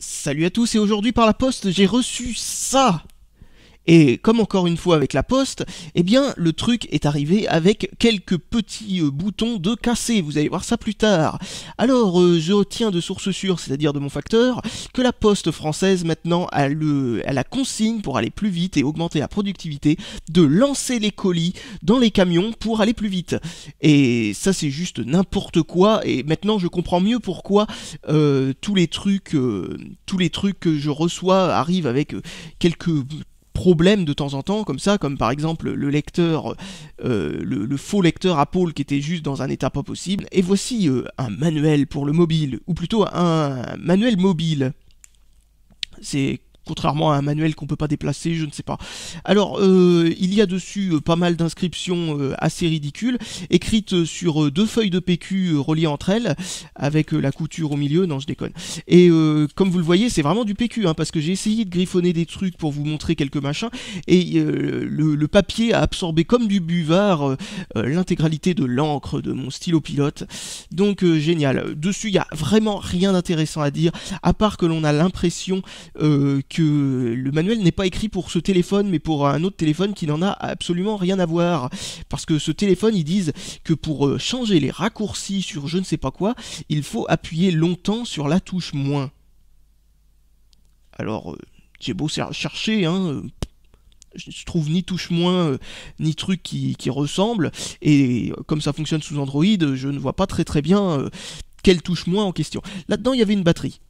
Salut à tous et aujourd'hui par la poste j'ai reçu ça. Et comme encore une fois avec la poste, eh bien le truc est arrivé avec quelques petits boutons de cassé, vous allez voir ça plus tard. Alors je retiens de source sûre, c'est-à-dire de mon facteur, que la poste française maintenant a la consigne pour aller plus vite et augmenter la productivité de lancer les colis dans les camions pour aller plus vite. Et ça c'est juste n'importe quoi et maintenant je comprends mieux pourquoi tous les trucs que je reçois arrivent avec quelques problèmes de temps en temps, comme ça, comme par exemple le lecteur, le faux lecteur Apple qui était juste dans un état pas possible. Et voici un manuel pour le mobile, ou plutôt un manuel mobile. C'est contrairement à un manuel qu'on peut pas déplacer, je ne sais pas. Alors, il y a dessus pas mal d'inscriptions assez ridicules, écrites sur deux feuilles de PQ reliées entre elles, avec la couture au milieu, non je déconne. Et comme vous le voyez, c'est vraiment du PQ, hein, parce que j'ai essayé de griffonner des trucs pour vous montrer quelques machins, et le papier a absorbé comme du buvard l'intégralité de l'encre de mon stylo pilote. Donc génial. Dessus, il n'y a vraiment rien d'intéressant à dire, à part que l'on a l'impression que le manuel n'est pas écrit pour ce téléphone mais pour un autre téléphone qui n'en a absolument rien à voir, parce que ce téléphone ils disent que pour changer les raccourcis sur je ne sais pas quoi il faut appuyer longtemps sur la touche moins. Alors j'ai beau chercher hein, je trouve ni touche moins ni truc qui ressemble, et comme ça fonctionne sous Android je ne vois pas très bien quelle touche moins en question. Là-dedans il y avait une batterie.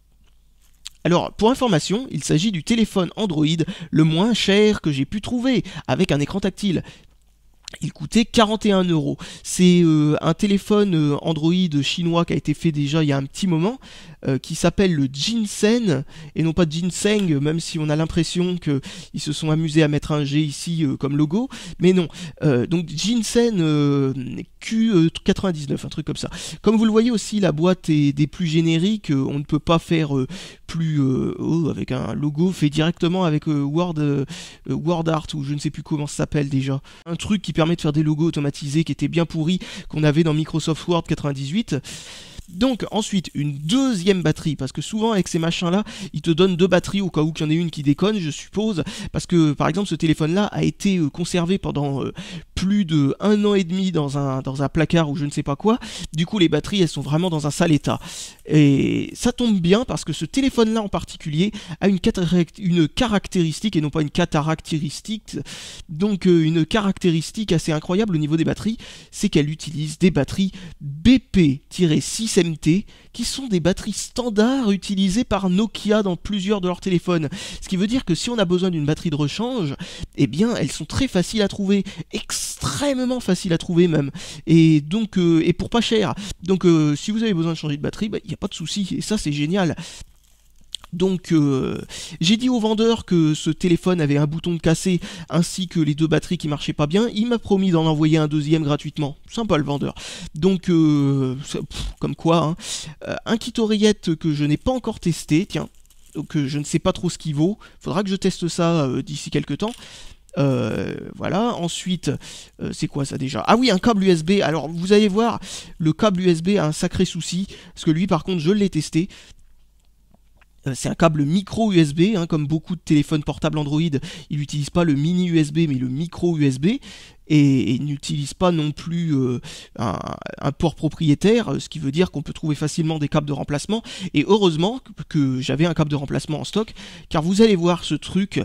Alors, pour information, il s'agit du téléphone Android le moins cher que j'ai pu trouver, avec un écran tactile. Il coûtait 41 €. C'est un téléphone Android chinois qui a été fait déjà il y a un petit moment, qui s'appelle le Ginseng, et non pas Ginseng, même si on a l'impression qu'ils se sont amusés à mettre un G ici comme logo, mais non. Donc Ginseng Q99, un truc comme ça. Comme vous le voyez aussi, la boîte est des plus génériques, on ne peut pas faire plus avec un logo fait directement avec Word Art, ou je ne sais plus comment ça s'appelle déjà. Un truc qui permet de faire des logos automatisés qui était bien pourri, qu'on avait dans Microsoft Word 98. Donc ensuite une deuxième batterie, parce que souvent avec ces machins là ils te donnent deux batteries au cas où qu'il y en ait une qui déconne, je suppose, parce que par exemple ce téléphone là a été conservé pendant plus de 1 an et demi dans un placard ou je ne sais pas quoi. Du coup les batteries elles sont vraiment dans un sale état, et ça tombe bien parce que ce téléphone là en particulier a une caractéristique, et non pas une cataractéristique, donc une caractéristique assez incroyable au niveau des batteries, c'est qu'elle utilise des batteries BP-6 MT, qui sont des batteries standards utilisées par Nokia dans plusieurs de leurs téléphones. Ce qui veut dire que si on a besoin d'une batterie de rechange, eh bien elles sont très faciles à trouver, extrêmement faciles à trouver même, et donc et pour pas cher. Donc si vous avez besoin de changer de batterie, il n'y a pas de souci, et ça c'est génial. Donc j'ai dit au vendeur que ce téléphone avait un bouton de cassé ainsi que les deux batteries qui marchaient pas bien. Il m'a promis d'en envoyer un deuxième gratuitement. Sympa le vendeur. Donc comme quoi hein. Un kit oreillette que je n'ai pas encore testé, tiens. Donc je ne sais pas trop ce qu'il vaut. Faudra que je teste ça d'ici quelques temps. Voilà, ensuite c'est quoi ça déjà? Ah oui, un câble USB. Alors vous allez voir, le câble USB a un sacré souci, parce que lui par contre je l'ai testé. C'est un câble micro USB, hein, comme beaucoup de téléphones portables Android, il n'utilise pas le mini USB mais le micro USB, et il n'utilise pas non plus un port propriétaire, ce qui veut dire qu'on peut trouver facilement des câbles de remplacement, et heureusement que j'avais un câble de remplacement en stock, car vous allez voir ce truc.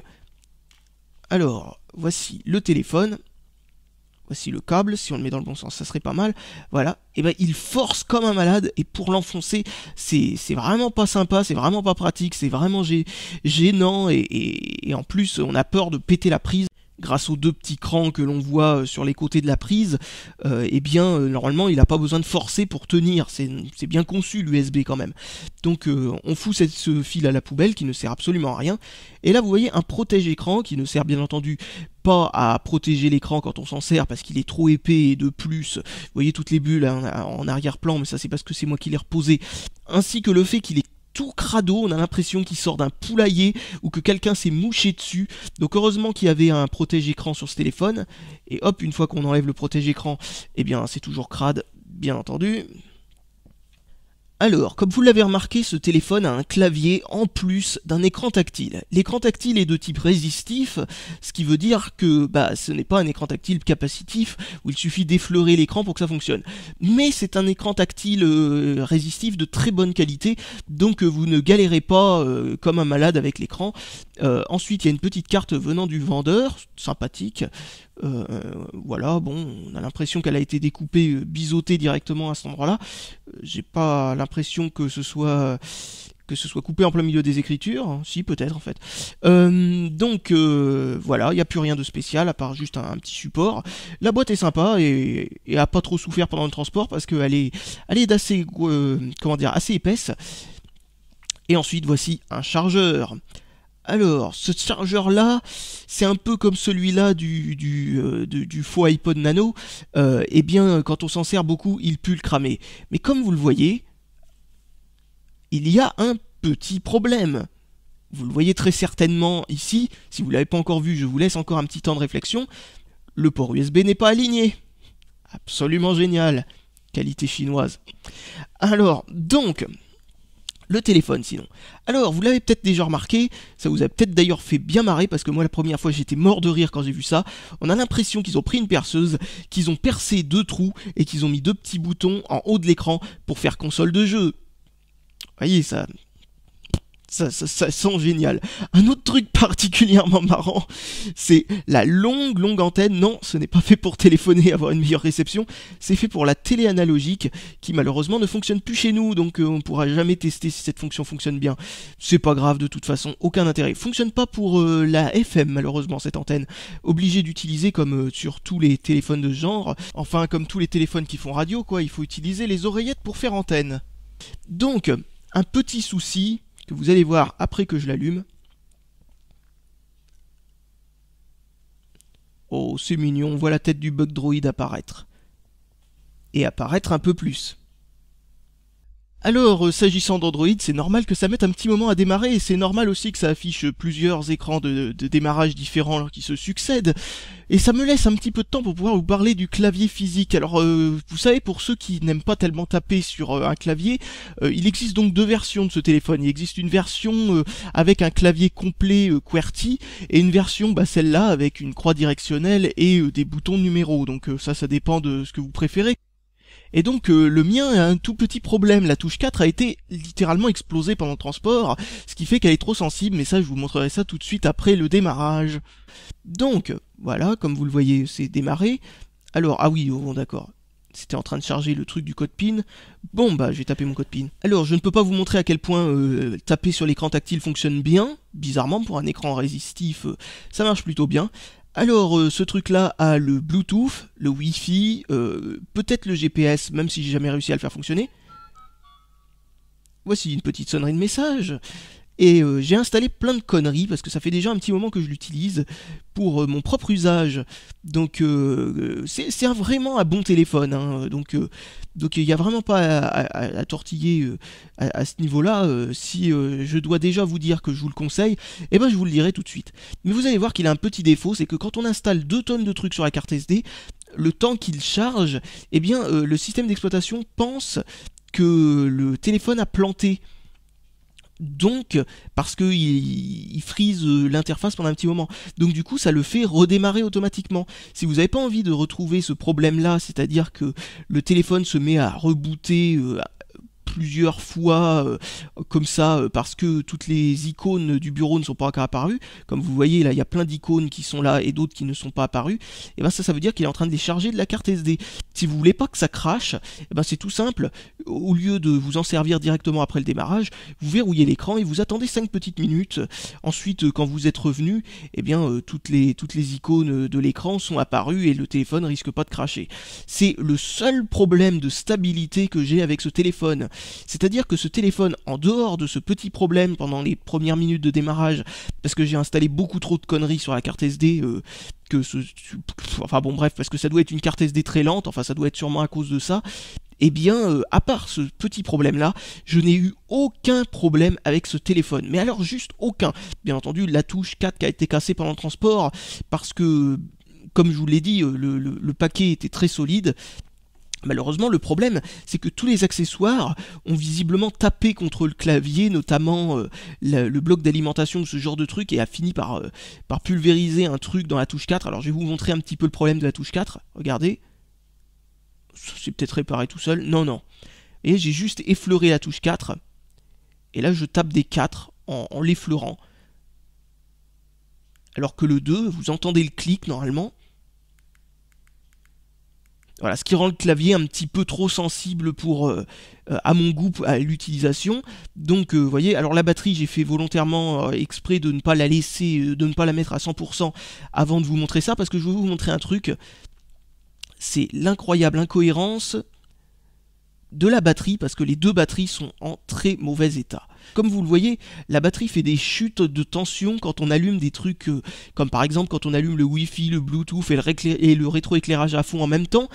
Alors, voici le téléphone. Voici le câble, si on le met dans le bon sens, ça serait pas mal. Voilà, et ben il force comme un malade, et pour l'enfoncer, c'est vraiment pas sympa, c'est vraiment pas pratique, c'est vraiment gênant, et en plus on a peur de péter la prise. Grâce aux deux petits crans que l'on voit sur les côtés de la prise, eh bien normalement il n'a pas besoin de forcer pour tenir, c'est bien conçu l'USB quand même. Donc on fout ce fil à la poubelle qui ne sert absolument à rien, et là vous voyez un protège-écran qui ne sert bien entendu pas à protéger l'écran quand on s'en sert parce qu'il est trop épais, et de plus, vous voyez toutes les bulles en arrière-plan, mais ça c'est parce que c'est moi qui l'ai reposé, ainsi que le fait qu'il est tout crado, on a l'impression qu'il sort d'un poulailler ou que quelqu'un s'est mouché dessus. Donc heureusement qu'il y avait un protège-écran sur ce téléphone, et hop, une fois qu'on enlève le protège-écran, eh bien c'est toujours crade, bien entendu. Alors, comme vous l'avez remarqué, ce téléphone a un clavier en plus d'un écran tactile. L'écran tactile est de type résistif, ce qui veut dire que ce n'est pas un écran tactile capacitif où il suffit d'effleurer l'écran pour que ça fonctionne. Mais c'est un écran tactile résistif de très bonne qualité, donc vous ne galérez pas comme un malade avec l'écran. Ensuite, il y a une petite carte venant du vendeur, sympathique. Voilà, bon, on a l'impression qu'elle a été découpée, biseautée directement à cet endroit-là. J'ai pas l'impression que ce soit coupé en plein milieu des écritures. Si, peut-être en fait. Voilà, il n'y a plus rien de spécial à part juste un petit support. La boîte est sympa et a pas trop souffert pendant le transport parce qu'elle est d'assez assez épaisse. Et ensuite, voici un chargeur. Alors, ce chargeur-là, c'est un peu comme celui-là du faux iPod Nano. Eh bien, quand on s'en sert beaucoup, il pue le cramer. Mais comme vous le voyez, il y a un petit problème. Vous le voyez très certainement ici. Si vous ne l'avez pas encore vu, je vous laisse encore un petit temps de réflexion. Le port USB n'est pas aligné. Absolument génial. Qualité chinoise. Alors, donc... le téléphone sinon. Alors, vous l'avez peut-être déjà remarqué, ça vous a peut-être d'ailleurs fait bien marrer, parce que moi la première fois j'étais mort de rire quand j'ai vu ça. On a l'impression qu'ils ont pris une perceuse, qu'ils ont percé 2 trous, et qu'ils ont mis 2 petits boutons en haut de l'écran pour faire console de jeu. Vous voyez, ça sent génial. Un autre truc particulièrement marrant, c'est la longue antenne. Non, ce n'est pas fait pour téléphoner et avoir une meilleure réception, c'est fait pour la télé analogique, qui malheureusement ne fonctionne plus chez nous, donc on ne pourra jamais tester si cette fonction fonctionne bien. C'est pas grave de toute façon, aucun intérêt. Fonctionne pas pour la FM malheureusement cette antenne. Obligé d'utiliser comme sur tous les téléphones de ce genre, enfin comme tous les téléphones qui font radio quoi, il faut utiliser les oreillettes pour faire antenne. Donc, un petit souci que vous allez voir après que je l'allume. Oh, c'est mignon, on voit la tête du bug droid apparaître. Et apparaître un peu plus. Alors, s'agissant d'Android, c'est normal que ça mette un petit moment à démarrer, et c'est normal aussi que ça affiche plusieurs écrans de démarrage différents qui se succèdent. Et ça me laisse un petit peu de temps pour pouvoir vous parler du clavier physique. Alors, vous savez, pour ceux qui n'aiment pas tellement taper sur un clavier, il existe donc 2 versions de ce téléphone. Il existe une version avec un clavier complet QWERTY, et une version, celle-là, avec une croix directionnelle et des boutons numéros. Donc ça dépend de ce que vous préférez. Et donc le mien a un tout petit problème, la touche 4 a été littéralement explosée pendant le transport, ce qui fait qu'elle est trop sensible, mais ça je vous montrerai ça tout de suite après le démarrage. Donc voilà, comme vous le voyez, c'est démarré. Alors, ah oui, bon d'accord, c'était en train de charger le truc du code PIN. Bon je vais taper mon code PIN. Alors je ne peux pas vous montrer à quel point taper sur l'écran tactile fonctionne bien, bizarrement pour un écran résistif ça marche plutôt bien. Alors, ce truc-là a le Bluetooth, le Wi-Fi, peut-être le GPS, même si j'ai jamais réussi à le faire fonctionner. Voici une petite sonnerie de message. Et j'ai installé plein de conneries, parce que ça fait déjà un petit moment que je l'utilise, pour mon propre usage. Donc, c'est vraiment un bon téléphone, hein. Donc il n'y a vraiment pas à tortiller à ce niveau-là. Si je dois déjà vous dire que je vous le conseille, eh ben je vous le dirai tout de suite. Mais vous allez voir qu'il a un petit défaut, c'est que quand on installe 2 tonnes de trucs sur la carte SD, le temps qu'il charge, eh bien le système d'exploitation pense que le téléphone a planté. Donc, parce qu'il freeze l'interface pendant un petit moment. Donc du coup, ça le fait redémarrer automatiquement. Si vous n'avez pas envie de retrouver ce problème-là, c'est-à-dire que le téléphone se met à rebooter plusieurs fois comme ça parce que toutes les icônes du bureau ne sont pas encore apparues, comme vous voyez là il y a plein d'icônes qui sont là et d'autres qui ne sont pas apparues, et ben ça veut dire qu'il est en train de les charger de la carte SD. Si vous voulez pas que ça crache, et ben c'est tout simple, au lieu de vous en servir directement après le démarrage, vous verrouillez l'écran et vous attendez 5 petites minutes. Ensuite quand vous êtes revenu, et bien toutes les icônes de l'écran sont apparues et le téléphone risque pas de cracher. C'est le seul problème de stabilité que j'ai avec ce téléphone. C'est-à-dire que ce téléphone, en dehors de ce petit problème pendant les premières minutes de démarrage, parce que j'ai installé beaucoup trop de conneries sur la carte SD, enfin bon bref, parce que ça doit être une carte SD très lente, enfin ça doit être sûrement à cause de ça, eh bien, à part ce petit problème-là, je n'ai eu aucun problème avec ce téléphone. Mais alors juste aucun. Bien entendu, la touche 4 qui a été cassée pendant le transport, parce que, comme je vous l'ai dit, le paquet était très solide. Malheureusement, le problème, c'est que tous les accessoires ont visiblement tapé contre le clavier, notamment le bloc d'alimentation, ce genre de truc, et a fini par pulvériser un truc dans la touche 4. Alors je vais vous montrer un petit peu le problème de la touche 4. Regardez. C'est peut-être réparé tout seul. Non, non. Et j'ai juste effleuré la touche 4. Et là, je tape des 4 en l'effleurant. Alors que le 2, vous entendez le clic normalement. Voilà, ce qui rend le clavier un petit peu trop sensible pour, à mon goût, à l'utilisation. Donc, vous voyez, alors la batterie, j'ai fait volontairement exprès de ne pas la laisser, de ne pas la mettre à 100% avant de vous montrer ça, parce que je veux vous montrer un truc. C'est l'incroyable incohérence de la batterie, parce que les deux batteries sont en très mauvais état. Comme vous le voyez, la batterie fait des chutes de tension quand on allume des trucs comme par exemple quand on allume le Wi-Fi, le Bluetooth et le rétroéclairage à fond en même temps.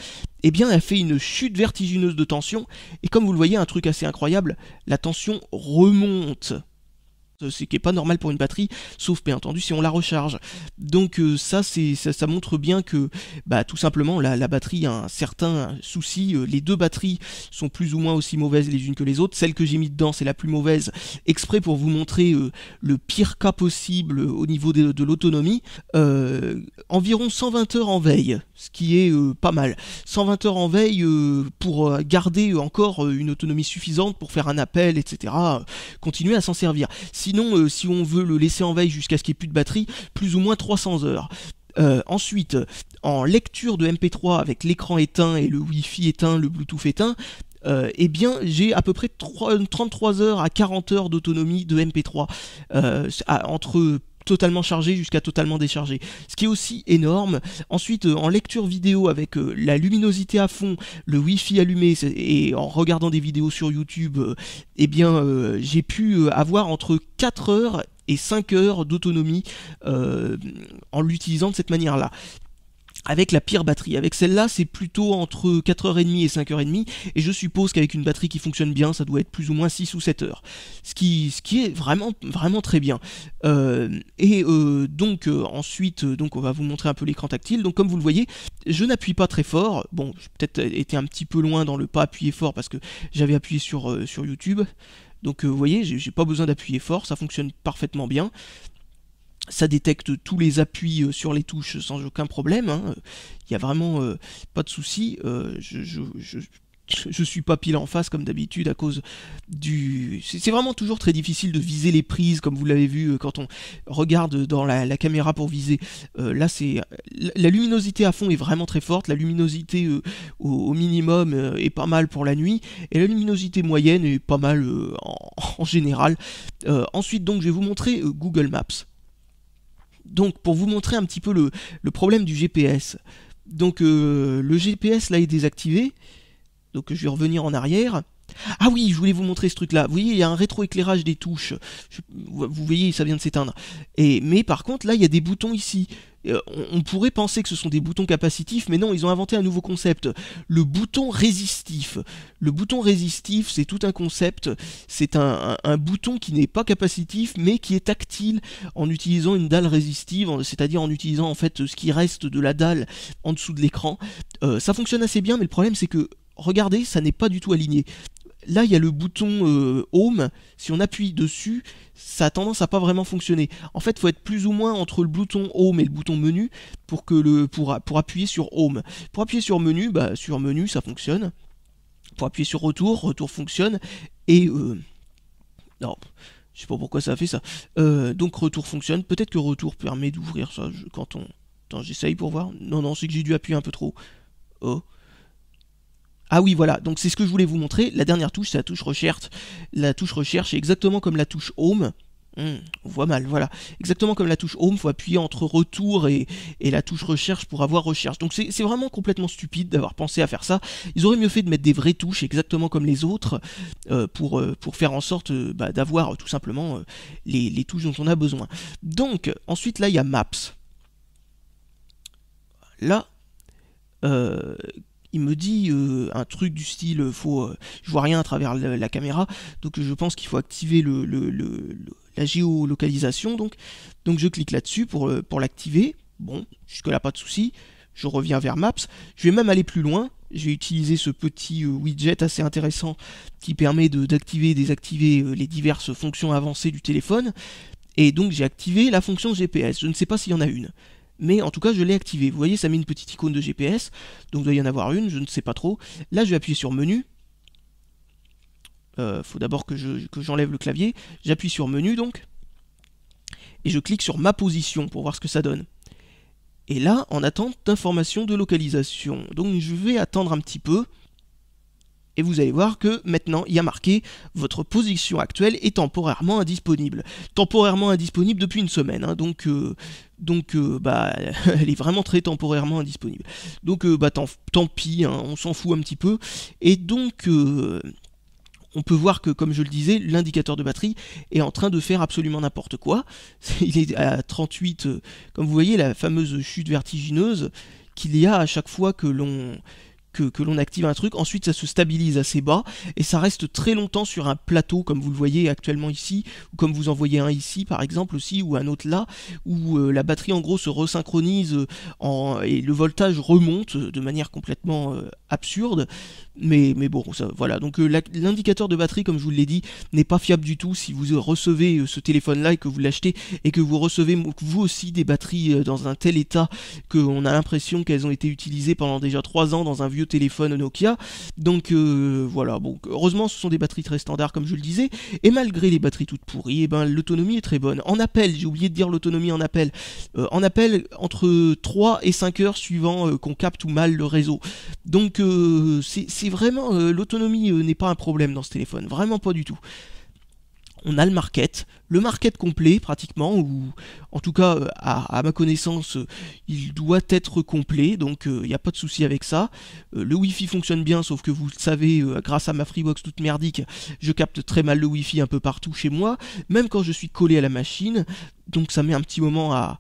Eh bien, elle fait une chute vertigineuse de tension. Et comme vous le voyez, un truc assez incroyable, la tension remonte. Ce qui n'est pas normal pour une batterie, sauf bien entendu si on la recharge. Donc ça montre bien que tout simplement la batterie a un certain souci. Les deux batteries sont plus ou moins aussi mauvaises les unes que les autres. Celle que j'ai mis dedans, c'est la plus mauvaise, exprès pour vous montrer le pire cas possible au niveau de l'autonomie. Environ 120 heures en veille, ce qui est pas mal. 120 heures en veille pour garder encore une autonomie suffisante pour faire un appel, etc. Continuer à s'en servir. Sinon, si on veut le laisser en veille jusqu'à ce qu'il n'y ait plus de batterie, plus ou moins 300 heures. Ensuite, en lecture de MP3 avec l'écran éteint et le Wi-Fi éteint, le Bluetooth éteint, eh bien j'ai à peu près 33 heures à 40 heures d'autonomie de MP3 entre totalement chargé jusqu'à totalement déchargé, ce qui est aussi énorme. Ensuite, en lecture vidéo avec la luminosité à fond, le Wi-Fi allumé et en regardant des vidéos sur YouTube, eh bien j'ai pu avoir entre 4 heures et 5 heures d'autonomie en l'utilisant de cette manière-là. Avec la pire batterie. Avec celle-là, c'est plutôt entre 4h30 et 5h30, et je suppose qu'avec une batterie qui fonctionne bien, ça doit être plus ou moins 6 ou 7 heures. Ce qui est vraiment très bien. Ensuite, on va vous montrer un peu l'écran tactile. Donc comme vous le voyez, je n'appuie pas très fort. Bon, j'ai peut-être été un petit peu loin dans le pas appuyer fort parce que j'avais appuyé sur YouTube. Donc vous voyez, j'ai pas besoin d'appuyer fort, ça fonctionne parfaitement bien. Ça détecte tous les appuis sur les touches sans aucun problème. Il n'y a vraiment pas de souci. Je suis pas pile en face comme d'habitude à cause du... C'est vraiment toujours très difficile de viser les prises, comme vous l'avez vu quand on regarde dans la caméra pour viser. Là, c'est la luminosité à fond est vraiment très forte. La luminosité au minimum est pas mal pour la nuit. Et la luminosité moyenne est pas mal en général. Ensuite, donc, je vais vous montrer Google Maps. Donc pour vous montrer un petit peu le problème du GPS. Donc le GPS là est désactivé. Donc je vais revenir en arrière. Ah oui, je voulais vous montrer ce truc là. Vous voyez, il y a un rétroéclairage des touches. Vous voyez, ça vient de s'éteindre. Mais par contre, là, il y a des boutons ici. On pourrait penser que ce sont des boutons capacitifs, mais non, ils ont inventé un nouveau concept. Le bouton résistif. Le bouton résistif, c'est tout un concept. C'est un bouton qui n'est pas capacitif, mais qui est tactile en utilisant une dalle résistive, c'est-à-dire en utilisant en fait ce qui reste de la dalle en dessous de l'écran. Ça fonctionne assez bien, mais le problème c'est que, regardez, ça n'est pas du tout aligné. Là, il y a le bouton Home. Si on appuie dessus, ça a tendance à pas vraiment fonctionner. En fait, il faut être plus ou moins entre le bouton Home et le bouton Menu pour appuyer sur Home. Pour appuyer sur Menu, sur Menu, ça fonctionne. Pour appuyer sur Retour fonctionne. Et... non, je sais pas pourquoi ça a fait ça. Donc Retour fonctionne. Peut-être que Retour permet d'ouvrir ça quand on... Attends, j'essaye pour voir. Non, c'est que j'ai dû appuyer un peu trop. Oh. Ah oui, voilà, donc c'est ce que je voulais vous montrer. La dernière touche, c'est la touche recherche. La touche recherche est exactement comme la touche Home. On voit mal, voilà. Exactement comme la touche Home, il faut appuyer entre Retour et la touche recherche pour avoir recherche. Donc c'est vraiment complètement stupide d'avoir pensé à faire ça. Ils auraient mieux fait de mettre des vraies touches, exactement comme les autres, pour faire en sorte d'avoir tout simplement les touches dont on a besoin. Donc, ensuite, là, il y a Maps. Là... il me dit un truc du style, je vois rien à travers la caméra, donc je pense qu'il faut activer la géolocalisation, donc je clique là-dessus pour l'activer. Bon, jusque là pas de souci. Je reviens vers Maps, je vais même aller plus loin, j'ai utilisé ce petit widget assez intéressant qui permet d'activer et désactiver les diverses fonctions avancées du téléphone. Et donc j'ai activé la fonction GPS. Je ne sais pas s'il y en a une, mais en tout cas je l'ai activé. Vous voyez, ça met une petite icône de GPS, donc il doit y en avoir une, je ne sais pas trop. Là je vais appuyer sur menu. Faut d'abord que j'enlève le clavier. J'appuie sur menu donc, et je clique sur ma position pour voir ce que ça donne. Et là, en attente d'information de localisation. Donc je vais attendre un petit peu. Et vous allez voir que maintenant, il y a marqué « Votre position actuelle est temporairement indisponible ». Temporairement indisponible depuis une semaine. Hein, donc, bah, elle est vraiment très temporairement indisponible. Donc, bah, tant pis, hein, on s'en fout un petit peu. Et donc... on peut voir que, comme je le disais, l'indicateur de batterie est en train de faire absolument n'importe quoi. Il est à 38, comme vous voyez, la fameuse chute vertigineuse qu'il y a à chaque fois que l'on active un truc. Ensuite ça se stabilise assez bas et ça reste très longtemps sur un plateau comme vous le voyez actuellement ici, ou comme vous en voyez un ici par exemple aussi, ou un autre là, où la batterie en gros se resynchronise et le voltage remonte de manière complètement absurde. Mais bon, ça, voilà. Donc l'indicateur de batterie, comme je vous l'ai dit, n'est pas fiable du tout. Si vous recevez ce téléphone-là et que vous l'achetez et que vous recevez vous aussi des batteries dans un tel état qu'on a l'impression qu'elles ont été utilisées pendant déjà 3 ans dans un vieux téléphone Nokia. Donc voilà. Bon, heureusement, ce sont des batteries très standards, comme je le disais. Et malgré les batteries toutes pourries, eh ben, l'autonomie est très bonne. En appel, j'ai oublié de dire l'autonomie en appel. En appel, entre 3 et 5 heures suivant qu'on capte ou mal le réseau. Donc c'est vraiment, l'autonomie n'est pas un problème dans ce téléphone, vraiment pas du tout. On a le market complet pratiquement, ou en tout cas à ma connaissance il doit être complet, donc il n'y a pas de souci avec ça. Le Wi-Fi fonctionne bien, sauf que vous le savez, grâce à ma Freebox toute merdique, je capte très mal le Wi-Fi un peu partout chez moi, même quand je suis collé à la machine, donc ça met un petit moment à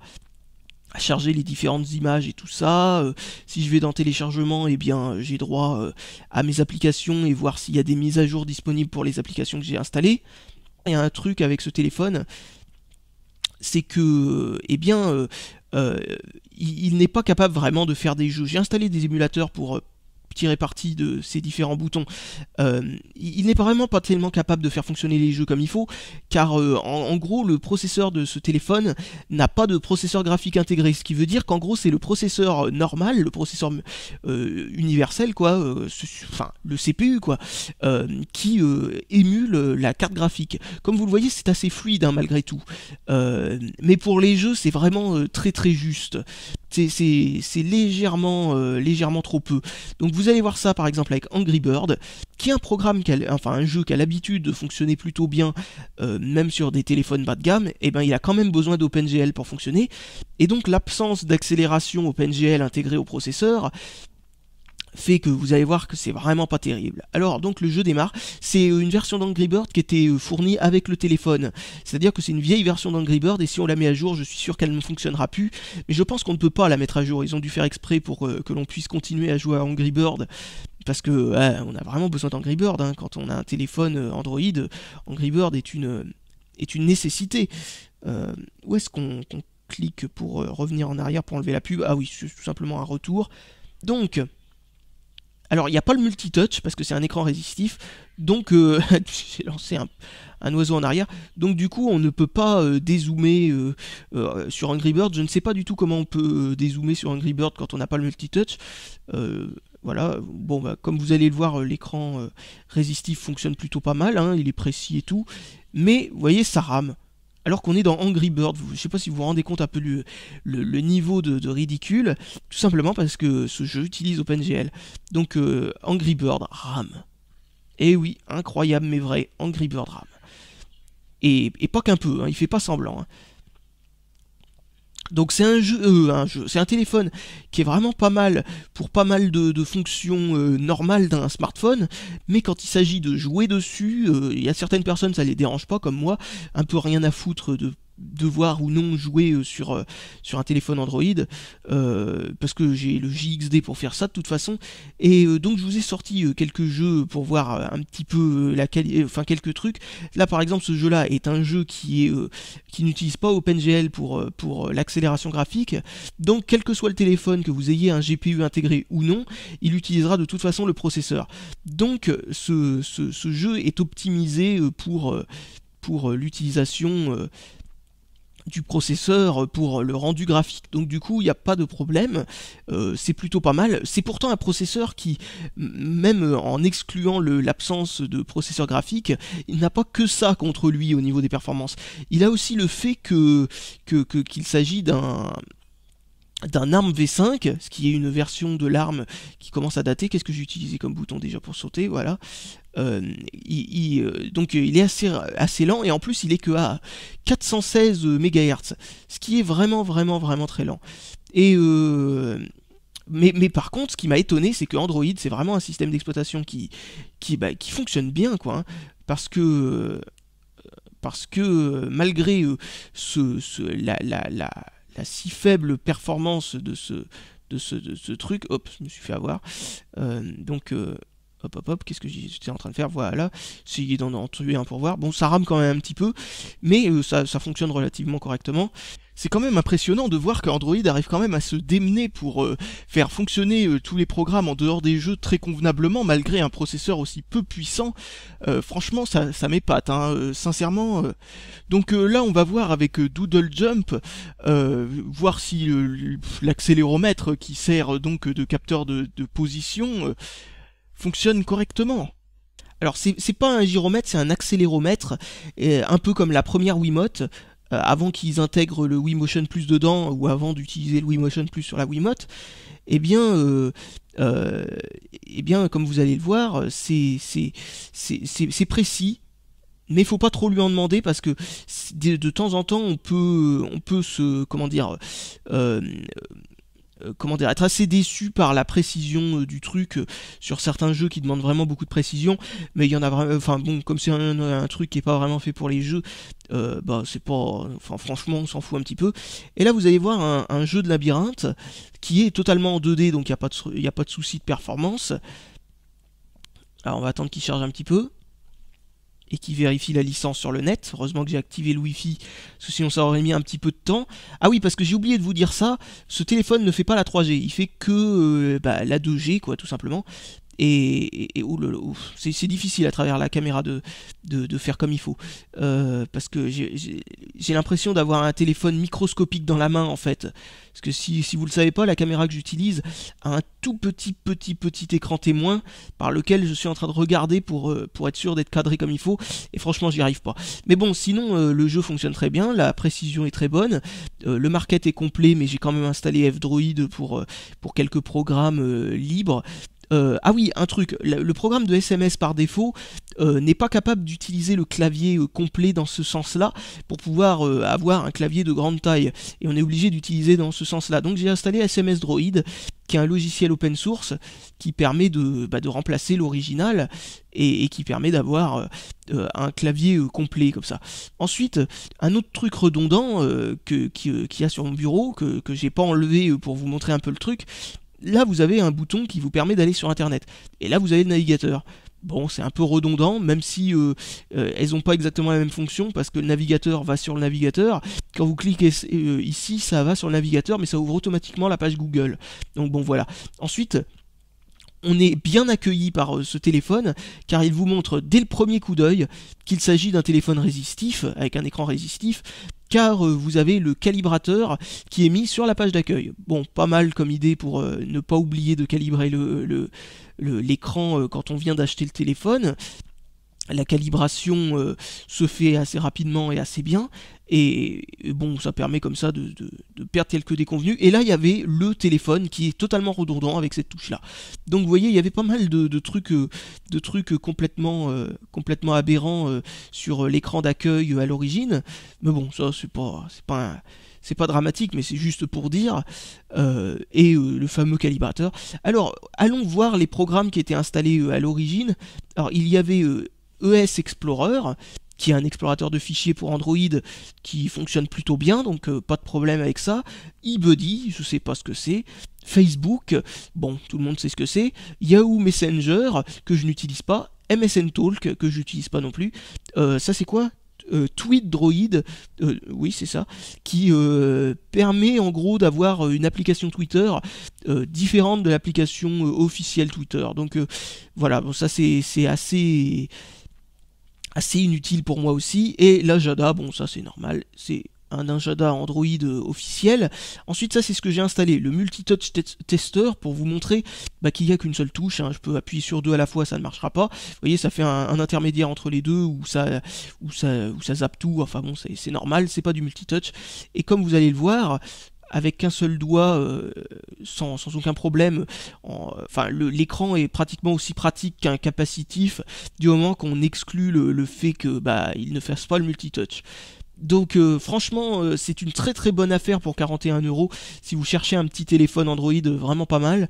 charger les différentes images et tout ça. Si je vais dans téléchargement, eh bien j'ai droit à mes applications et voir s'il y a des mises à jour disponibles pour les applications que j'ai installées. Il y a un truc avec ce téléphone, c'est que eh bien il n'est pas capable vraiment de faire des jeux. J'ai installé des émulateurs pour tirer parti de ces différents boutons. Il n'est vraiment pas tellement capable de faire fonctionner les jeux comme il faut, car en gros le processeur de ce téléphone n'a pas de processeur graphique intégré, ce qui veut dire qu'en gros c'est le processeur normal, le processeur universel quoi, enfin le CPU quoi, qui émule la carte graphique. Comme vous le voyez, c'est assez fluide hein, malgré tout, mais pour les jeux c'est vraiment très très juste. C'est légèrement trop peu. Donc vous allez voir ça par exemple avec Angry Bird, qui est un programme, un jeu qui a l'habitude de fonctionner plutôt bien, même sur des téléphones bas de gamme. Et ben il a quand même besoin d'OpenGL pour fonctionner. Et donc l'absence d'accélération OpenGL intégrée au processeur fait que vous allez voir que c'est vraiment pas terrible. Alors donc le jeu démarre, c'est une version d'Angry Bird qui était fournie avec le téléphone, c'est à dire que c'est une vieille version d'Angry Bird et si on la met à jour je suis sûr qu'elle ne fonctionnera plus, mais je pense qu'on ne peut pas la mettre à jour, ils ont dû faire exprès pour que l'on puisse continuer à jouer à Angry Bird, parce que on a vraiment besoin d'Angry Bird, hein. Quand on a un téléphone Android, Angry Bird est une nécessité. Où est-ce qu'on clique pour revenir en arrière pour enlever la pub? Ah oui, c'est tout simplement un retour. Donc alors il n'y a pas le multitouch parce que c'est un écran résistif, donc j'ai lancé un oiseau en arrière, donc du coup on ne peut pas dézoomer sur Angry Bird. Je ne sais pas du tout comment on peut dézoomer sur Angry Bird quand on n'a pas le multitouch. Voilà, bon bah, comme vous allez le voir, l'écran résistif fonctionne plutôt pas mal, hein, il est précis et tout, mais vous voyez ça rame. Alors qu'on est dans Angry Bird, je ne sais pas si vous vous rendez compte un peu le niveau de ridicule, tout simplement parce que ce jeu utilise OpenGL. Donc Angry Bird rame. Et oui, incroyable mais vrai, Angry Bird rame. Et pas qu'un peu, hein, il fait pas semblant. Hein. Donc c'est c'est un téléphone qui est vraiment pas mal pour pas mal de fonctions normales d'un smartphone, mais quand il s'agit de jouer dessus, il y a certaines personnes ça les dérange pas comme moi, un peu rien à foutre de devoir ou non jouer sur un téléphone Android, parce que j'ai le JXD pour faire ça de toute façon. Et donc je vous ai sorti quelques jeux pour voir un petit peu quelques trucs. Là par exemple, ce jeu là est un jeu qui n'utilise pas OpenGL pour l'accélération graphique, donc quel que soit le téléphone, que vous ayez un GPU intégré ou non, il utilisera de toute façon le processeur. Donc ce jeu est optimisé pour l'utilisation du processeur, pour le rendu graphique. Donc du coup, il n'y a pas de problème, c'est plutôt pas mal. C'est pourtant un processeur qui, même en excluant l'absence de processeur graphique, il n'a pas que ça contre lui au niveau des performances. Il a aussi le fait qu'il s'agit d'un ARM V5, ce qui est une version de l'ARM qui commence à dater. Qu'est-ce que j'ai utilisé comme bouton déjà pour sauter, voilà. Donc il est assez lent, et en plus il est que à 416 MHz, ce qui est vraiment très lent. Et mais par contre, ce qui m'a étonné, c'est que Android, c'est vraiment un système d'exploitation qui fonctionne bien, quoi, hein, parce que malgré la si faible performance de ce truc, hop, je me suis fait avoir, hop, qu'est-ce que j'étais en train de faire, voilà, essayer d'en tuer un pour voir, bon, ça rame quand même un petit peu, mais ça fonctionne relativement correctement. C'est quand même impressionnant de voir qu'Android arrive quand même à se démener pour faire fonctionner tous les programmes en dehors des jeux très convenablement, malgré un processeur aussi peu puissant. Franchement, ça m'épate, hein, sincèrement. Donc là, on va voir avec Doodle Jump, voir si l'accéléromètre qui sert donc de capteur de position fonctionne correctement. Alors c'est pas un gyromètre, c'est un accéléromètre, un peu comme la première Wiimote, avant qu'ils intègrent le Wii Motion Plus dedans, ou avant d'utiliser le Wii Motion Plus sur la Wiimote. Eh bien, comme vous allez le voir, c'est précis, mais il faut pas trop lui en demander, parce que de temps en temps on peut se, être assez déçu par la précision du truc sur certains jeux qui demandent vraiment beaucoup de précision, mais il y en a vraiment, enfin bon, comme c'est un truc qui est pas vraiment fait pour les jeux, c'est pas, enfin franchement on s'en fout un petit peu. Et là vous allez voir un jeu de labyrinthe qui est totalement en 2D, donc il n'y a pas de souci de performance. Alors on va attendre qu'il charge un petit peu et qui vérifie la licence sur le net. Heureusement que j'ai activé le Wi-Fi, parce que sinon ça aurait mis un petit peu de temps. Ah oui, parce que j'ai oublié de vous dire ça, ce téléphone ne fait pas la 3G, il fait que la 2G, quoi, tout simplement. Et c'est difficile à travers la caméra de faire comme il faut, parce que j'ai l'impression d'avoir un téléphone microscopique dans la main, en fait, parce que si vous le savez pas, la caméra que j'utilise a un tout petit écran témoin par lequel je suis en train de regarder pour être sûr d'être cadré comme il faut, et franchement j'y arrive pas. Mais bon, sinon le jeu fonctionne très bien, la précision est très bonne, le market est complet, mais j'ai quand même installé F-Droid pour quelques programmes libres. Ah oui, un truc, le programme de SMS par défaut n'est pas capable d'utiliser le clavier complet dans ce sens-là pour pouvoir avoir un clavier de grande taille, et on est obligé d'utiliser dans ce sens-là. Donc j'ai installé SMS Droid, qui est un logiciel open source qui permet de remplacer l'original et qui permet d'avoir un clavier complet comme ça. Ensuite, un autre truc redondant qu'il y a sur mon bureau, que j'ai pas enlevé pour vous montrer un peu le truc. Là, vous avez un bouton qui vous permet d'aller sur Internet. Et là, vous avez le navigateur. Bon, c'est un peu redondant, même si elles n'ont pas exactement la même fonction, parce que le navigateur va sur le navigateur. Quand vous cliquez ici, ça va sur le navigateur, mais ça ouvre automatiquement la page Google. Donc bon, voilà. Ensuite, on est bien accueilli par ce téléphone, car il vous montre dès le premier coup d'œil qu'il s'agit d'un téléphone résistif, avec un écran résistif, car vous avez le calibrateur qui est mis sur la page d'accueil. Bon, pas mal comme idée pour ne pas oublier de calibrer l'écran quand on vient d'acheter le téléphone. La calibration se fait assez rapidement et assez bien, et bon, ça permet comme ça de perdre quelques déconvenus. Et là, il y avait le téléphone qui est totalement redondant avec cette touche là. Donc vous voyez, il y avait pas mal de trucs complètement aberrants sur l'écran d'accueil à l'origine, mais bon, ça c'est pas dramatique, mais c'est juste pour dire. Le fameux calibrateur. Alors, allons voir les programmes qui étaient installés à l'origine. Alors, il y avait ES Explorer, qui est un explorateur de fichiers pour Android qui fonctionne plutôt bien, donc pas de problème avec ça. eBuddy, je sais pas ce que c'est. Facebook, bon, tout le monde sait ce que c'est. Yahoo Messenger, que je n'utilise pas. MSN Talk, que j'utilise pas non plus. Ça c'est quoi? TweetDroid, oui c'est ça, qui permet en gros d'avoir une application Twitter différente de l'application officielle Twitter. Donc voilà, bon, ça c'est assez inutile pour moi aussi. Et la Jada, bon ça c'est normal, c'est un Jada Android officiel. Ensuite ça c'est ce que j'ai installé, le multitouch tester, pour vous montrer qu'il n'y a qu'une seule touche, hein. Je peux appuyer sur deux à la fois, ça ne marchera pas. Vous voyez, ça fait un intermédiaire entre les deux où ça zappe tout. Enfin bon, c'est normal, c'est pas du multitouch. Et comme vous allez le voir, avec qu'un seul doigt, sans aucun problème, l'écran est pratiquement aussi pratique qu'un capacitif, du moment qu'on exclut le fait que il ne fasse pas le multitouch. Donc franchement c'est une très très bonne affaire pour 41 € si vous cherchez un petit téléphone Android vraiment pas mal.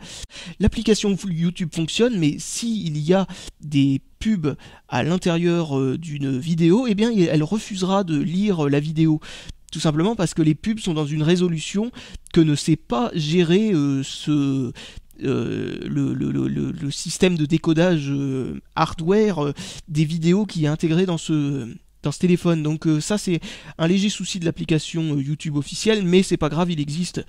L'application YouTube fonctionne, mais s'il y a des pubs à l'intérieur d'une vidéo, eh bien elle refusera de lire la vidéo. Tout simplement parce que les pubs sont dans une résolution que ne sait pas gérer le système de décodage hardware des vidéos qui est intégré dans ce téléphone. Donc ça c'est un léger souci de l'application YouTube officielle, mais c'est pas grave, il existe,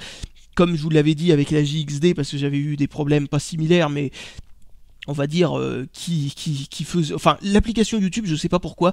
comme je vous l'avais dit avec la JXD, parce que j'avais eu des problèmes pas similaires, mais on va dire qui faisait, enfin l'application YouTube, je sais pas pourquoi,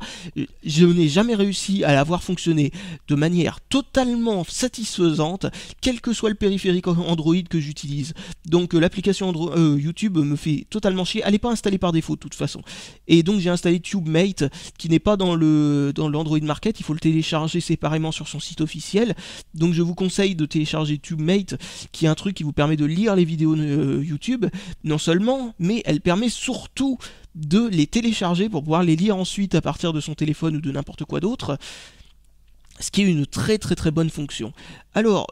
je n'ai jamais réussi à la voir fonctionner de manière totalement satisfaisante, quel que soit le périphérique Android que j'utilise. Donc l'application YouTube me fait totalement chier, elle n'est pas installée par défaut de toute façon. Et donc j'ai installé TubeMate, qui n'est pas dans l'Android Market, il faut le télécharger séparément sur son site officiel. Donc je vous conseille de télécharger TubeMate, qui est un truc qui vous permet de lire les vidéos YouTube, non seulement, mais elle permet surtout de les télécharger pour pouvoir les lire ensuite à partir de son téléphone ou de n'importe quoi d'autre, ce qui est une très très très bonne fonction. Alors,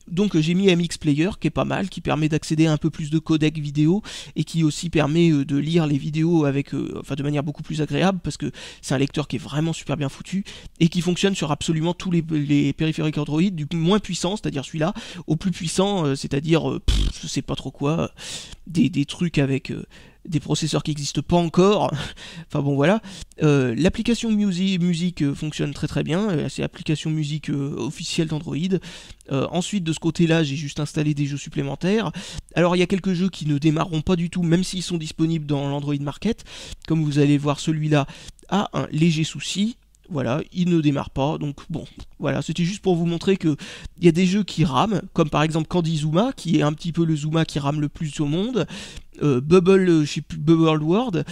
donc j'ai mis MX Player, qui est pas mal, qui permet d'accéder à un peu plus de codec vidéo, et qui aussi permet de lire les vidéos avec, de manière beaucoup plus agréable, parce que c'est un lecteur qui est vraiment super bien foutu, et qui fonctionne sur absolument tous les périphériques Android, du moins puissant, c'est-à-dire celui-là, au plus puissant, c'est-à-dire, je sais pas trop quoi, des trucs avec des processeurs qui n'existent pas encore. Enfin bon voilà. L'application musique fonctionne très très bien. C'est l'application musique officielle d'Android. Ensuite de ce côté-là, j'ai juste installé des jeux supplémentaires. Alors il y a quelques jeux qui ne démarreront pas du tout, même s'ils sont disponibles dans l'Android Market. Comme vous allez voir, celui-là a un léger souci. Voilà, il ne démarre pas, donc bon, voilà, c'était juste pour vous montrer que il y a des jeux qui rament, comme par exemple Candy Zuma, qui est un petit peu le Zuma qui rame le plus au monde, Bubble World,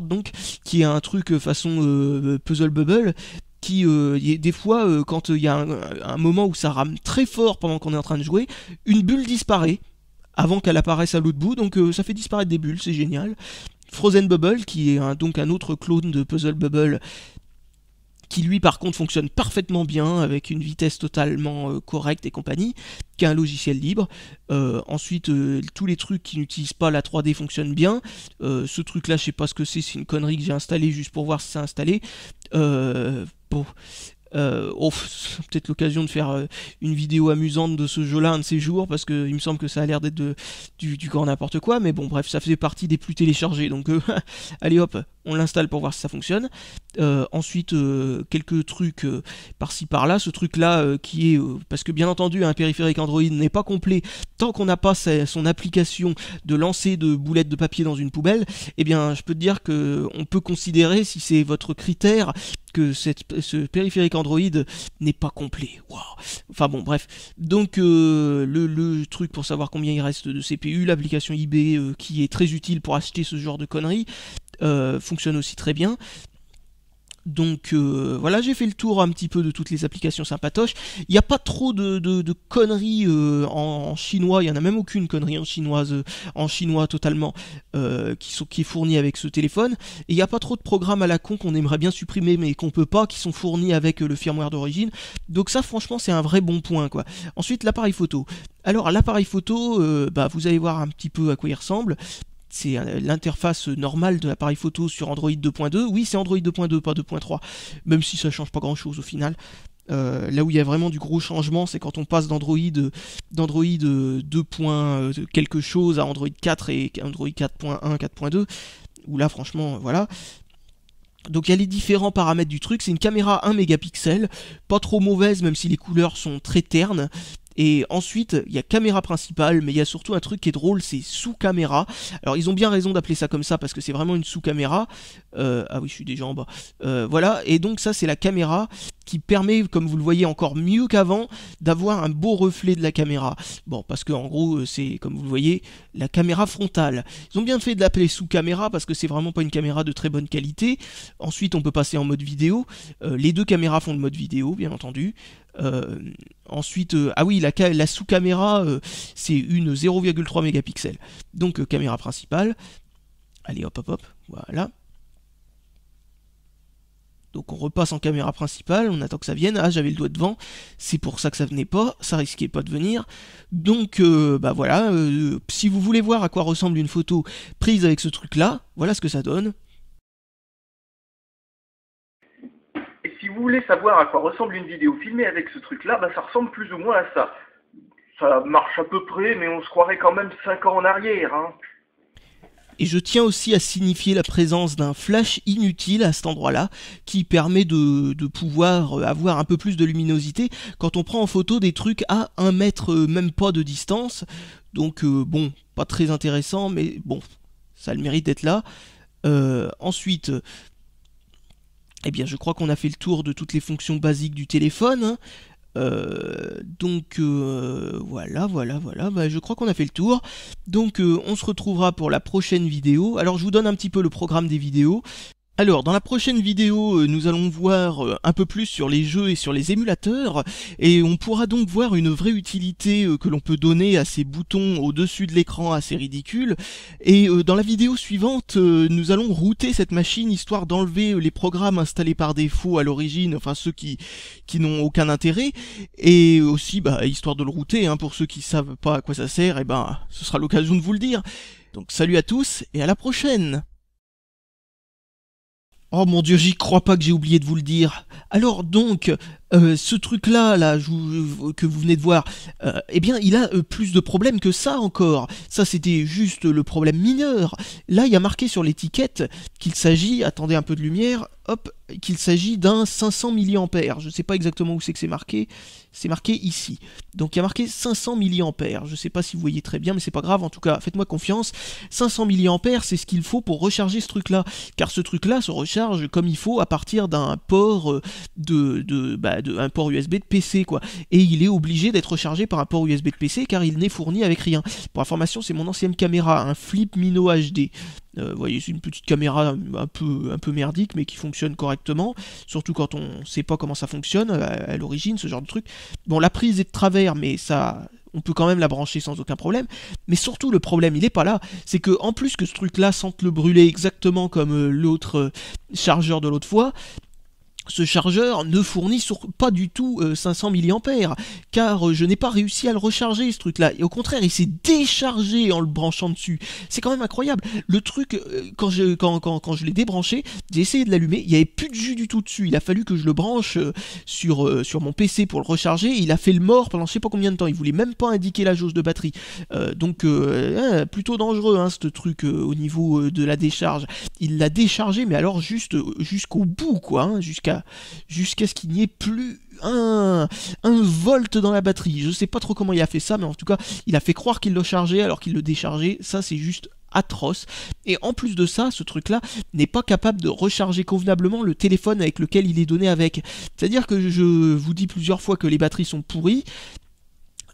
donc, qui est un truc façon Puzzle Bubble, qui des fois, quand il y a un moment où ça rame très fort pendant qu'on est en train de jouer, une bulle disparaît avant qu'elle apparaisse à l'autre bout, donc ça fait disparaître des bulles, c'est génial. Frozen Bubble, qui est donc un autre clone de Puzzle Bubble, qui lui par contre fonctionne parfaitement bien avec une vitesse totalement correcte et compagnie, qui est un logiciel libre. Ensuite tous les trucs qui n'utilisent pas la 3D fonctionnent bien. Ce truc là je sais pas ce que c'est une connerie que j'ai installé juste pour voir si c'est installé. Bon. Peut-être l'occasion de faire une vidéo amusante de ce jeu-là un de ces jours, parce que il me semble que ça a l'air d'être du grand n'importe quoi, mais bon bref, ça faisait partie des plus téléchargés, donc allez hop, on l'installe pour voir si ça fonctionne. Ensuite quelques trucs par-ci par-là, ce truc-là qui est, parce que bien entendu un périphérique Android n'est pas complet tant qu'on n'a pas son application de lancer de boulettes de papier dans une poubelle. Eh bien je peux te dire que on peut considérer, si c'est votre critère, que ce périphérique Android n'est pas complet. Wow. Enfin bon, bref. Donc le truc pour savoir combien il reste de CPU, l'application eBay qui est très utile pour acheter ce genre de conneries, fonctionne aussi très bien. Donc voilà, j'ai fait le tour un petit peu de toutes les applications sympatoches. Il n'y a pas trop de conneries en chinois, il n'y en a même aucune connerie en chinois totalement qui est fournie avec ce téléphone. Et il n'y a pas trop de programmes à la con qu'on aimerait bien supprimer mais qu'on peut pas, qui sont fournis avec le firmware d'origine. Donc ça franchement c'est un vrai bon point quoi. Ensuite l'appareil photo. Alors l'appareil photo, vous allez voir un petit peu à quoi il ressemble. l'interface normale de l'appareil photo sur Android 2.2. Oui, c'est Android 2.2, pas 2.3, même si ça change pas grand chose au final. Là où il y a vraiment du gros changement, c'est quand on passe d'Android 2. Quelque chose à Android 4 et Android 4.1, 4.2, où là franchement voilà. Donc il y a les différents paramètres du truc. C'est une caméra 1 mégapixels, pas trop mauvaise même si les couleurs sont très ternes. Et ensuite, il y a caméra principale, mais il y a surtout un truc qui est drôle, c'est sous-caméra. Alors ils ont bien raison d'appeler ça comme ça, parce que c'est vraiment une sous-caméra. Ah oui, je suis déjà en bas. Voilà, et donc ça c'est la caméra qui permet, comme vous le voyez encore mieux qu'avant, d'avoir un beau reflet de la caméra. Bon, parce que en gros, c'est, comme vous le voyez, la caméra frontale. Ils ont bien fait de l'appeler sous-caméra, parce que c'est vraiment pas une caméra de très bonne qualité. Ensuite, on peut passer en mode vidéo. Les deux caméras font le mode vidéo, bien entendu. Ensuite, ah oui, la sous-caméra, c'est une 0,3 mégapixels. Donc, caméra principale. Allez, hop, hop, hop, voilà. Donc on repasse en caméra principale, on attend que ça vienne. Ah, j'avais le doigt devant, c'est pour ça que ça venait pas, ça risquait pas de venir. Donc bah voilà, si vous voulez voir à quoi ressemble une photo prise avec ce truc là, voilà ce que ça donne. Et si vous voulez savoir à quoi ressemble une vidéo filmée avec ce truc là, bah ça ressemble plus ou moins à ça. Ça marche à peu près, mais on se croirait quand même 5 ans en arrière, hein. Et je tiens aussi à signifier la présence d'un flash inutile à cet endroit-là, qui permet de pouvoir avoir un peu plus de luminosité quand on prend en photo des trucs à 1 mètre même pas de distance. Donc bon, pas très intéressant, mais bon, ça a le mérite d'être là. Ensuite, eh bien je crois qu'on a fait le tour de toutes les fonctions basiques du téléphone, hein. Donc voilà, bah, je crois qu'on a fait le tour. Donc on se retrouvera pour la prochaine vidéo. Alors je vous donne un petit peu le programme des vidéos. Alors, dans la prochaine vidéo, nous allons voir un peu plus sur les jeux et sur les émulateurs, et on pourra donc voir une vraie utilité que l'on peut donner à ces boutons au-dessus de l'écran assez ridicules. Et dans la vidéo suivante, nous allons router cette machine histoire d'enlever les programmes installés par défaut à l'origine, enfin ceux qui n'ont aucun intérêt, et aussi bah, histoire de le router, hein, pour ceux qui savent pas à quoi ça sert, et ben ce sera l'occasion de vous le dire. Donc salut à tous, et à la prochaine! Oh mon dieu, j'y crois pas que j'ai oublié de vous le dire. Alors donc, ce truc-là, que vous venez de voir, eh bien, il a plus de problèmes que ça encore. Ça, c'était juste le problème mineur. Là, il y a marqué sur l'étiquette qu'il s'agit, attendez un peu de lumière, hop, qu'il s'agit d'un 500 mAh. Je sais pas exactement où c'est que c'est marqué ici. Donc il y a marqué 500 mAh. Je sais pas si vous voyez très bien, mais c'est pas grave, en tout cas, faites-moi confiance. 500 mAh, c'est ce qu'il faut pour recharger ce truc-là. Car ce truc-là se recharge comme il faut à partir d'un port un port USB de PC, quoi. Et il est obligé d'être rechargé par un port USB de PC car il n'est fourni avec rien. Pour information, c'est mon ancienne caméra, un Flip Mino HD. Vous voyez, c'est une petite caméra un peu merdique, mais qui fonctionne correctement, surtout quand on sait pas comment ça fonctionne à l'origine, ce genre de truc. Bon, la prise est de travers, mais ça, on peut quand même la brancher sans aucun problème. Mais surtout, le problème, il est pas là, c'est que en plus que ce truc-là sente le brûler exactement comme l'autre chargeur de l'autre fois, ce chargeur ne fournit pas du tout 500 mAh, car je n'ai pas réussi à le recharger, ce truc-là. Et au contraire, il s'est déchargé en le branchant dessus. C'est quand même incroyable. Le truc, quand je l'ai débranché, j'ai essayé de l'allumer, il n'y avait plus de jus du tout dessus. Il a fallu que je le branche sur mon PC pour le recharger. Il a fait le mort pendant je sais pas combien de temps. Il voulait même pas indiquer la jauge de batterie. Donc, plutôt dangereux, hein, ce truc au niveau de la décharge. Il l'a déchargé, mais alors juste jusqu'au bout, quoi, hein, jusqu'à ce qu'il n'y ait plus un volt dans la batterie. Je sais pas trop comment il a fait ça, mais en tout cas, il a fait croire qu'il le chargeait alors qu'il le déchargeait. Ça, c'est juste atroce. Et en plus de ça, ce truc-là n'est pas capable de recharger convenablement le téléphone avec lequel il est donné avec. C'est-à-dire que je vous dis plusieurs fois que les batteries sont pourries,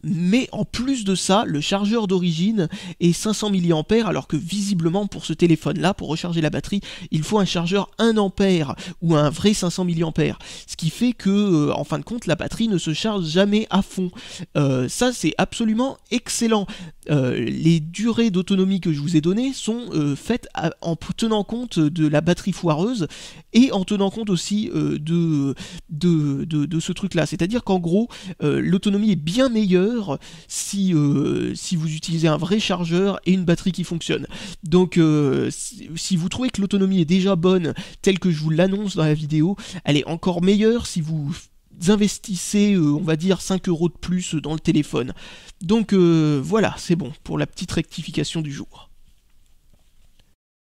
mais en plus de ça, le chargeur d'origine est 500 mAh, alors que visiblement pour ce téléphone-là, pour recharger la batterie, il faut un chargeur 1 ampère ou un vrai 500 mAh. Ce qui fait que, en fin de compte, la batterie ne se charge jamais à fond. Ça, c'est absolument excellent. les durées d'autonomie que je vous ai données sont faites en tenant compte de la batterie foireuse et en tenant compte aussi de ce truc-là. C'est-à-dire qu'en gros, l'autonomie est bien meilleure si vous utilisez un vrai chargeur et une batterie qui fonctionne. Donc si vous trouvez que l'autonomie est déjà bonne, telle que je vous l'annonce dans la vidéo, elle est encore meilleure si vous investissez, on va dire, 5 € de plus dans le téléphone. Donc voilà, c'est bon pour la petite rectification du jour.